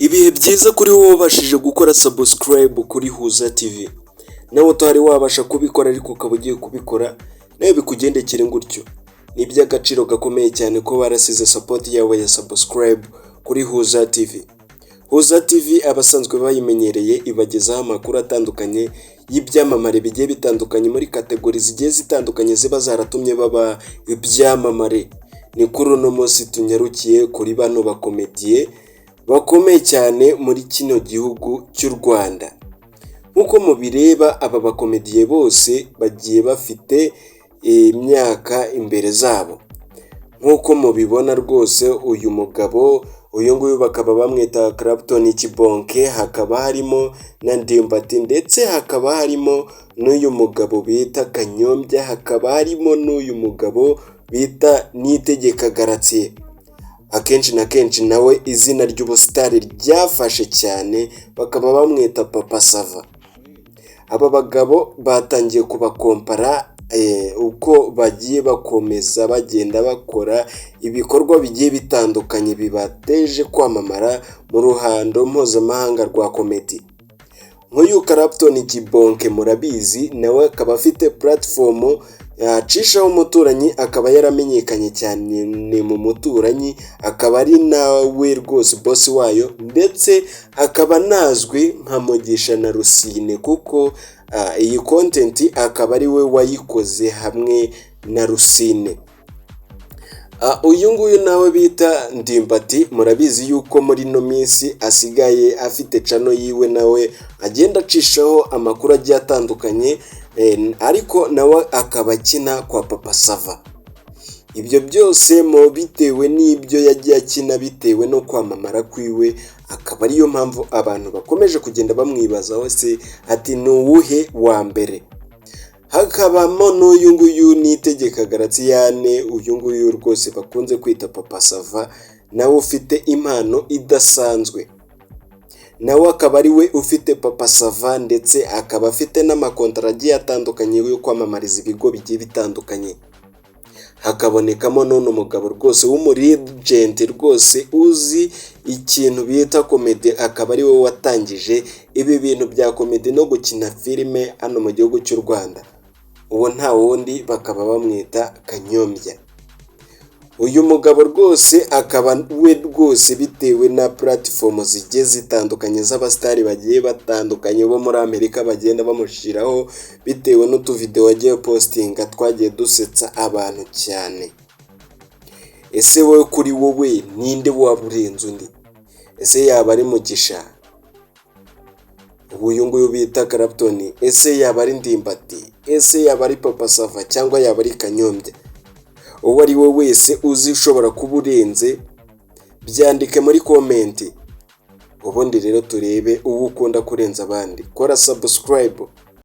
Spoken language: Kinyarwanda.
Ibihe byiza kuri wowe wabashije gukora subscribe kuri Huza TV. Nawe utari wabasha kubikora ariko ukaba ugiye kubikora, nawe bikugendekere gutyo. Ni iby'agaciro gakomeye cyane ko barasize support yawe ya subscribe kuri Huza TV. Huza TV abasanzwe bayimenyereye ibagezaho amakuru atandukanye y'ibyamamare bigiye bitandukanye muri kategori zigiye zitandukanye ziba zaratumye baba ibyamamare. Ni kuri uno munsi tunyarukiye kuri bano bakomediye bakomeye cyane muri kino gihugu cy'u Rwanda. Nk'uko mubireba aba bakomediye bose bagiye bafite imyaka imbere zabo. Nk'uko mubibona rwose uyu mugabo, uyu nguyu bakaba bamwita Clapton Kibonke, hakaba harimo na Ndimbati, ndetse hakaba harimo n'uyu mugabo bita Kanyombya, hakaba harimo n'uyu mugabo bita Niyitegeka Gratien. Akenshi na kenshi nawe izina ry'ubusitari ryafashe cyane, bakaba bamwita Papa Sava. Aba bagabo batangiye kubakompara uko bagiye bakomeza bagenda bakora ibikorwa bigiye bitandukanye bibateje kwamamara mu ruhando mpuzamahanga rwa komedi. Nk'uyu Clapton Kibonke murabizi, nawe akaba afite platform yacishaho umuturanyi, akaba yaramenyekanye cyane mu muturanyi, akaba ari nawe rwose boss wayo, ndetse akaba nazwi nka Mugisha na Rusine, kuko iyi content akaba ari we wayikoze hamwe na Rusine. Uyu nguyu nawe bita Ndimbati, murabizi yuko muri no minsi asigaye afite channel yiwe, nawe agenda acishaho amakuru agiye atandukanye, ariko nawe akaba akina kwa Papa Sava. Ibyo byose mu bitewe n'ibyo yagiye akina, bitewe no kwamamara kwiwe, akaba ariyo mpamvu abantu bakomeje kugenda bamwibazaho se ati ni uwuhe wa mbere. Hakabamo n'uyu nguyu Niyitegeka Gratien, uyu nguyu rwose bakunze kwita Papa Sava, nawe ufite impano idasanzwe. Nawe akaba ari we ufite Papa Sava, ndetse akaba afite n'amakontara agiye atandukanye yo kwamamariza ibigo bigiye bitandukanye. Hakabonekamo n'uno mugabo rwose w'umuregent rwose uzi ikintu bita komedi, akaba ari we watangije ibi bintu bya komedi no gukina filime hano mu gihugu cy'u Rwanda. Uwo nta wundi bakaba bamwita Kanyombya. Uyu mugabo rwose akaba we rwose bitewe na platform zigiye zitandukanye z'abastari bagiye batandukanye bo muri Amerika bagenda bamushiraho, bitewe n'utu video wagiye postinga twagiye dusetsa abantu cyane. Ese wowe kuri wowe ninde waburenze undi? Ese yaba ari Mugisha, uyu nguyu bita Clapton? Ese yaba ari Ndimbati? Ese yaba ari Papa Sava? Cyangwa yaba ari Kanyombya? Uwo ari we wese uzi ushobora kuba urenze, byandike muri comment, ubundi rero turebe uwo ukunda kurenza abandi. Kora subscribe.